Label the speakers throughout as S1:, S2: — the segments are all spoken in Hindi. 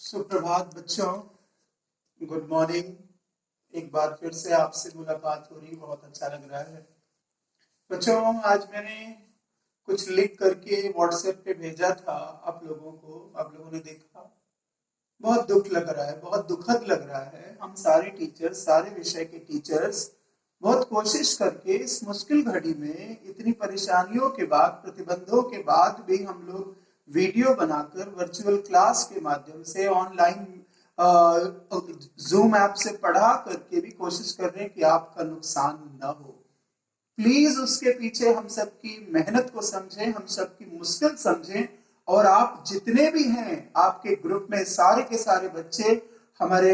S1: सुप्रभात बच्चों, गुड मॉर्निंग। एक बार फिर से आपसे मुलाकात हो रही, बहुत अच्छा लग रहा है। बच्चों, आज मैंने कुछ लिख करके व्हाट्सएप पे भेजा था आप लोगों को, आप लोगों ने देखा। बहुत दुख लग रहा है, बहुत दुखद लग रहा है। हम सारे टीचर्स, सारे विषय के टीचर्स बहुत कोशिश करके इस मुश्किल घड़ी में, इतनी परेशानियों के बाद, प्रतिबंधों के बाद भी हम लोग वीडियो बनाकर वर्चुअल क्लास के माध्यम से, ऑनलाइन जूम ऐप से पढ़ा करके भी कोशिश कर रहे हैं कि आपका नुकसान ना हो। प्लीज उसके पीछे हम सबकी मेहनत को समझें, हम सबकी मुश्किल समझें। और आप जितने भी हैं आपके ग्रुप में, सारे के सारे बच्चे हमारे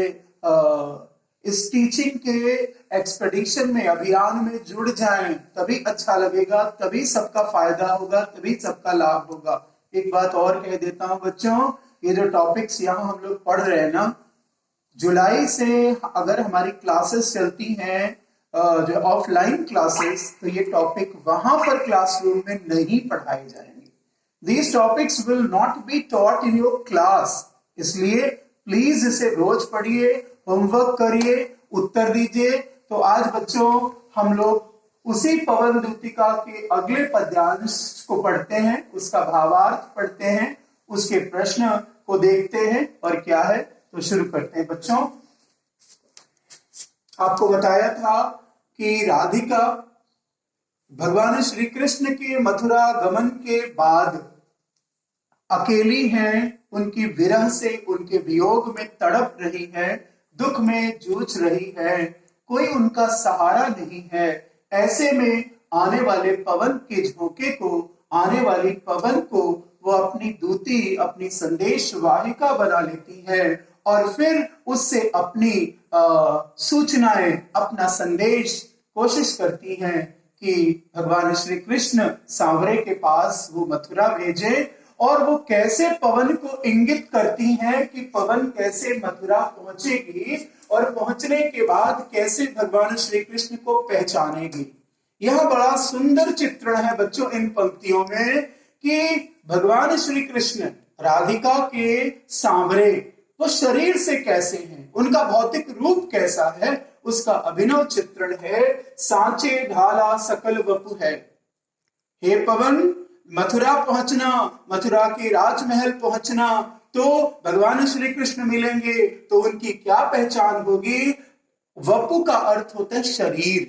S1: इस टीचिंग के एक्सपेडिशन में, अभियान में जुड़ जाएं, तभी अच्छा लगेगा, तभी सबका फायदा होगा, तभी सबका लाभ होगा। एक बात और कह देता हूं बच्चों, ये जो टॉपिक्स यहाँ हम लोग पढ़ रहे हैं ना, जुलाई से अगर हमारी क्लासेस चलती हैं, जो ऑफलाइन क्लासेस, तो ये टॉपिक वहां पर क्लासरूम में नहीं पढ़ाए जाएंगे। These topics will not be taught in your class। इसलिए प्लीज इसे रोज पढ़िए, होमवर्क करिए, उत्तर दीजिए। तो आज बच्चों हम लोग उसी पवन दूतिका के अगले पद्यांश को पढ़ते हैं, उसका भावार्थ पढ़ते हैं, उसके प्रश्न को देखते हैं और क्या है, तो शुरू करते हैं। बच्चों, आपको बताया था कि राधिका भगवान श्री कृष्ण के मथुरा गमन के बाद अकेली हैं, उनकी विरह से, उनके वियोग में तड़प रही है, दुख में जूझ रही है, कोई उनका सहारा नहीं है। ऐसे में आने वाले पवन के झोंके को, आने वाली पवन को वो अपनी दूती, अपनी संदेश वाहिका बना लेती है और फिर उससे अपनी सूचनाएं, अपना संदेश कोशिश करती हैं कि भगवान श्री कृष्ण सांवरे के पास वो मथुरा भेजे। और वो कैसे पवन को इंगित करती हैं कि पवन कैसे मथुरा पहुंचेगी और पहुंचने के बाद कैसे भगवान श्री कृष्ण को पहचानेगी। यह बड़ा सुंदर चित्रण है बच्चों इन पंक्तियों में कि भगवान श्री कृष्ण राधिका के सांवरे वो शरीर से कैसे हैं, उनका भौतिक रूप कैसा है, उसका अभिनव चित्रण है। सांचे ढाला सकल वपु है। हे पवन, मथुरा पहुंचना, मथुरा के राजमहल पहुंचना, तो भगवान श्री कृष्ण मिलेंगे तो उनकी क्या पहचान होगी। वपु का अर्थ होता है शरीर।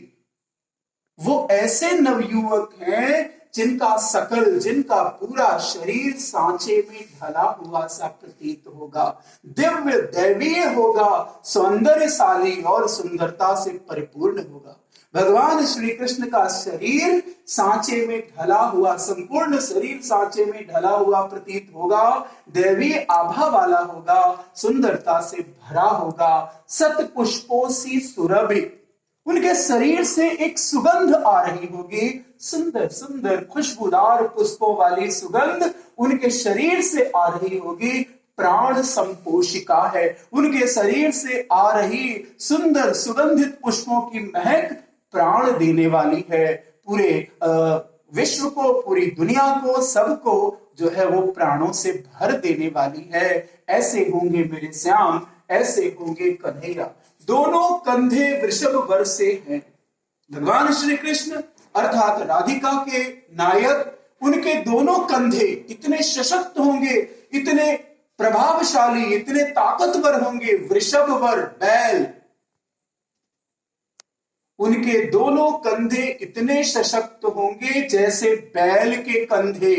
S1: वो ऐसे नवयुवक हैं जिनका सकल, जिनका पूरा शरीर सांचे में ढला हुआ सा प्रतीत होगा, दिव्य दैवीय होगा, सौंदर्यशाली और सुंदरता से परिपूर्ण होगा। भगवान श्री कृष्ण का शरीर सांचे में ढला हुआ, संपूर्ण शरीर सांचे में ढला हुआ प्रतीत होगा, दैवीय आभा वाला होगा, सुंदरता से भरा होगा। सत पुष्पों सी सुरभि, उनके शरीर से एक सुगंध आ रही होगी, सुंदर सुंदर खुशबूदार पुष्पों वाली सुगंध उनके शरीर से आ रही होगी। प्राण संपोषिका है, उनके शरीर से आ रही सुंदर सुगंधित पुष्पों की महक प्राण देने वाली है। पूरे विश्व को, पूरी दुनिया को, सबको जो है वो प्राणों से भर देने वाली है। ऐसे होंगे मेरे श्याम, ऐसे होंगे कन्हैया। दोनों कंधे वृषभ वर से हैं। भगवान श्री कृष्ण अर्थात राधिका के नायक, उनके दोनों कंधे इतने सशक्त होंगे, इतने प्रभावशाली, इतने ताकतवर होंगे, वृषभ वर, बैल। उनके दोनों कंधे इतने सशक्त होंगे जैसे बैल के कंधे,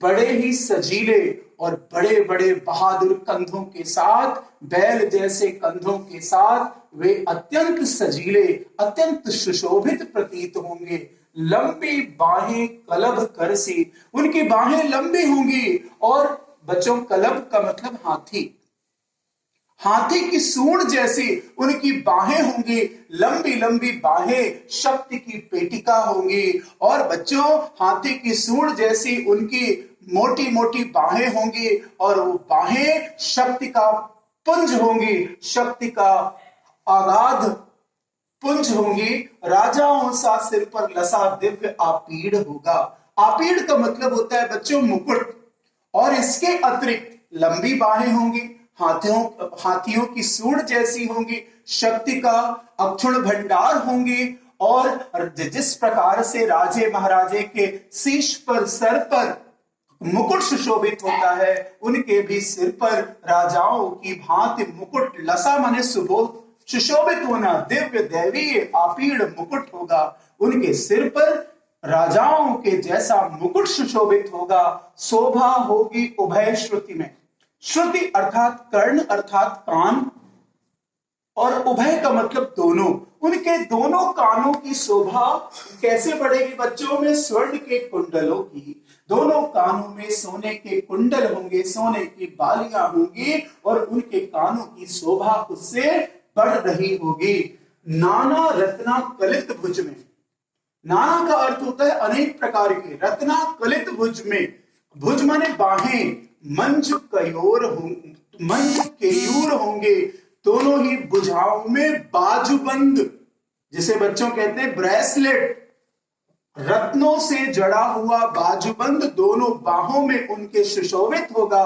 S1: बड़े ही सजीले और बड़े बड़े बहादुर कंधों के साथ, बैल जैसे कंधों के साथ वे अत्यंत सजीले, अत्यंत सुशोभित प्रतीत होंगे। लंबी बाहें कलभ कर सी, उनकी बाहें लंबी होंगी। और बच्चों, कलभ का मतलब हाथी, हाथी की सूंड जैसी उनकी बाहें होंगी, लंबी लंबी बाहें, शक्ति की पेटिका होंगी। और बच्चों, हाथी की सूंड जैसी उनकी मोटी मोटी बाहें होंगी और वो बाहें शक्ति का पुंज होंगी, शक्ति का आगाध पुंज होंगी। राजाओं सा सिर पर लसा दिव्य आपीड़ होगा। आपीड़ का मतलब होता है बच्चों मुकुट। और इसके अतिरिक्त लंबी बाहें होंगी, हाथियों की सूंड जैसी होंगी, शक्ति का अक्षुण भंडार होंगी। और जिस प्रकार से राजे महाराजे के शीश पर, सर पर मुकुट सुशोभित होता है, उनके भी सिर पर राजाओं की भांति मुकुट, लसा माने सुशोभित होना, दिव्य दैवीय आपीड़ मुकुट होगा उनके सिर पर, राजाओं के जैसा मुकुट सुशोभित होगा। शोभा होगी उभय श्रुति में, श्रुति अर्थात कर्ण अर्थात कान, और उभय का मतलब दोनों, उनके दोनों कानों की शोभा कैसे बढ़ेगी बच्चों में? स्वर्ण के कुंडलों की, दोनों कानों में सोने के कुंडल होंगे, सोने की बालियां होंगी और उनके कानों की शोभा उससे बढ़ रही होगी। नाना रत्ना कलित भुज में, नाना का अर्थ होता है अनेक प्रकार के, रत्ना कलित भुज में, भुज माने बाहें, मंज कयोर होंगे, मंज केयूर होंगे, दोनों ही भुजाओं में बाजूबंद, जिसे बच्चों कहते हैं ब्रेसलेट, रत्नों से जड़ा हुआ बाजूबंद दोनों बाहों में उनके सुशोभित होगा।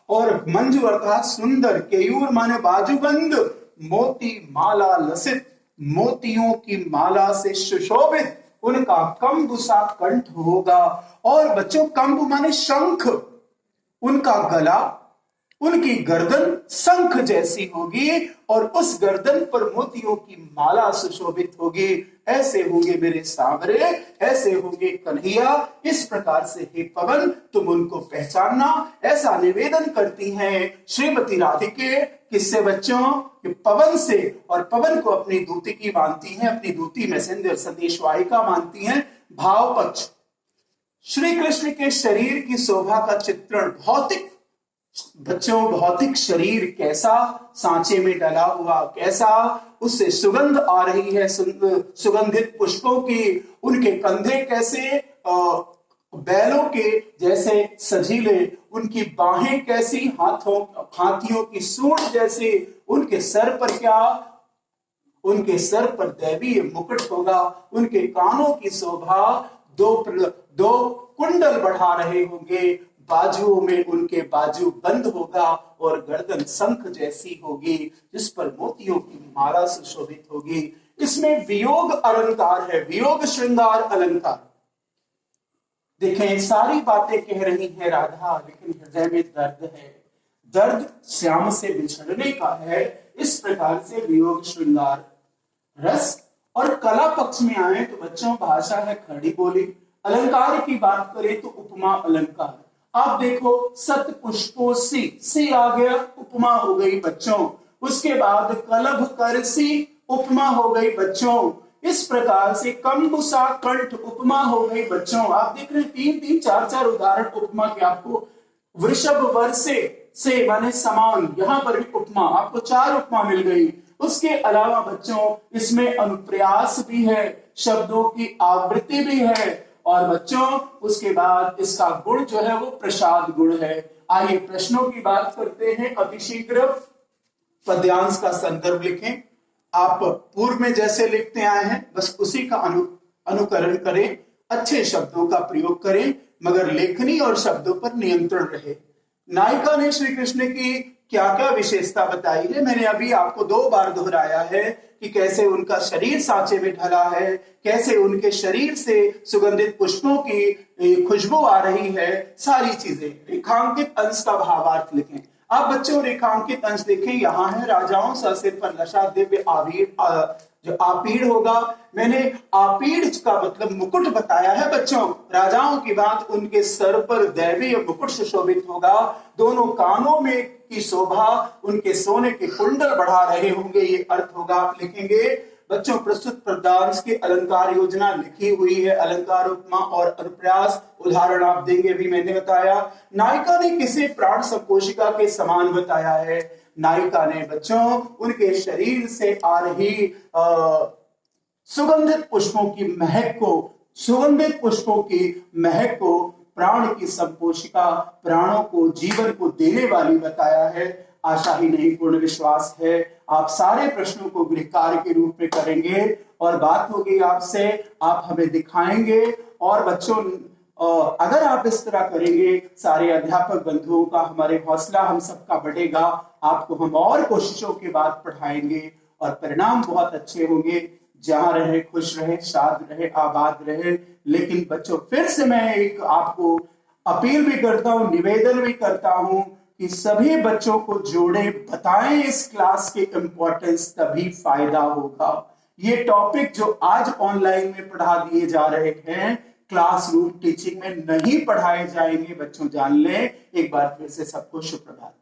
S1: और मंजू अर्थात सुंदर, केयूर माने बाजूबंद, मोती माला लसित, मोतियों की माला से सुशोभित उनका कंबुसा कंठ होगा। और बच्चों कंब माने शंख, उनका गला, उनकी गर्दन शंख जैसी होगी और उस गर्दन पर मोतियों की माला सुशोभित होगी। ऐसे होंगे मेरे सांवरे, ऐसे होंगे कन्हैया, इस प्रकार से हे पवन तुम उनको पहचानना, ऐसा निवेदन करती हैं श्रीमती राधिके। किससे बच्चों? कि पवन से, और पवन को अपनी दूती की मानती हैं, अपनी दूती मैसेंजर संदेशवाहिका मानती हैं। भाव पक्ष, श्री कृष्ण के शरीर की शोभा का चित्रण, भौतिक बच्चों, भौतिक शरीर कैसा, सांचे में डला हुआ कैसा, उससे सुगंध आ रही है सुगंधित पुष्पों की, उनके कंधे कैसे बैलों के जैसे सजीले, उनकी बाहें कैसी हाथियों की सूंड जैसे, उनके सर पर क्या, उनके सर पर दैवीय मुकुट होगा, उनके कानों की शोभा दो कुंडल बढ़ा रहे होंगे, बाजुओं में उनके बाजू बंद होगा और गर्दन शंख जैसी होगी जिस पर मोतियों की माला सुशोभित होगी। इसमें वियोग अलंकार है, वियोग श्रृंगार अलंकार। देखें सारी बातें कह रही है राधा, लेकिन हृदय में दर्द है, दर्द श्याम से बिछड़ने का है। इस प्रकार से वियोग श्रृंगार रस। और कला पक्ष में आए तो बच्चों भाषा है खड़ी बोली, अलंकार की बात करें तो उपमा अलंकार। आप देखो सत पुष्पो सी आ गया, उपमा हो गई बच्चों। उसके बाद कलभ कर सी, उपमा हो गई बच्चों। इस प्रकार से कंबुसा कंठ, उपमा हो गई बच्चों। आप देख रहे हैं 3-3 4-4 उदाहरण उपमा के आपको। वृषभ वर्षे से माने समान, यहां पर भी उपमा, आपको 4 उपमा मिल गई। उसके अलावा बच्चों इसमें अनुप्रयास भी है, शब्दों की आवृत्ति भी है, और बच्चों उसके बाद इसका गुण जो है वो प्रसाद गुण है। आइए प्रश्नों की बात करते हैं अतिशीघ्र। पद्यांश का संदर्भ लिखें, आप पूर्व में जैसे लिखते आए हैं बस उसी का अनुकरण करें, अच्छे शब्दों का प्रयोग करें, मगर लेखनी और शब्दों पर नियंत्रण रहे। नायिका ने श्री कृष्ण की क्या क्या विशेषता बताई है, मैंने अभी आपको 2 बार दोहराया है कि कैसे उनका शरीर सांचे में ढला है, कैसे उनके शरीर से सुगंधित पुष्पों की खुशबू आ रही है, सारी चीजें। रेखांकित अंश का भावार्थ लिखें। अब बच्चों रेखांकित अंश देखें, यहाँ है राजाओं सा सिर पर लशा दिव्य आवीर, जो आपीड़ होगा, मैंने आपीड़ का मतलब मुकुट बताया है बच्चों। राजाओं की बात, उनके सर पर दैवीय मुकुट सुशोभित होगा, दोनों कानों में की शोभा उनके सोने के कुंडल बढ़ा रहे होंगे, ये अर्थ होगा। आप लिखेंगे बच्चों प्रस्तुत पद्यांश की अलंकार योजना लिखी हुई है, अलंकार उपमा और अनुप्रयास उदाहरण आप देंगे, भी मैंने बताया। नायिका ने किसे प्राण संपोषिका के समान बताया है? नायिका ने बच्चों उनके शरीर से आ रही सुगंधित पुष्पों की महक को, सुगंधित पुष्पों की महक को प्राण की संपोषिका, प्राणों को जीवन को देने वाली बताया है। आशा ही नहीं पूर्ण विश्वास है आप सारे प्रश्नों को गृह कार्य के रूप में करेंगे और बात होगी आपसे, आप हमें दिखाएंगे। और बच्चों और अगर आप इस तरह करेंगे, सारे अध्यापक बंधुओं का, हमारे हौसला हम सबका बढ़ेगा, आपको हम और कोशिशों के बाद पढ़ाएंगे और परिणाम बहुत अच्छे होंगे। जहां रहे खुश रहे, शाद रहे, आबाद रहे। लेकिन बच्चों, फिर से मैं एक आपको अपील भी करता हूं, निवेदन भी करता हूं कि सभी बच्चों को जोड़े, बताएं इस क्लास की इंपॉर्टेंस, तभी फायदा होगा। ये टॉपिक जो आज ऑनलाइन में पढ़ा दिए जा रहे हैं, क्लासरूम टीचिंग में नहीं पढ़ाए जाएंगे। बच्चों जान लें। एक बार फिर से सबको शुभ प्रभात।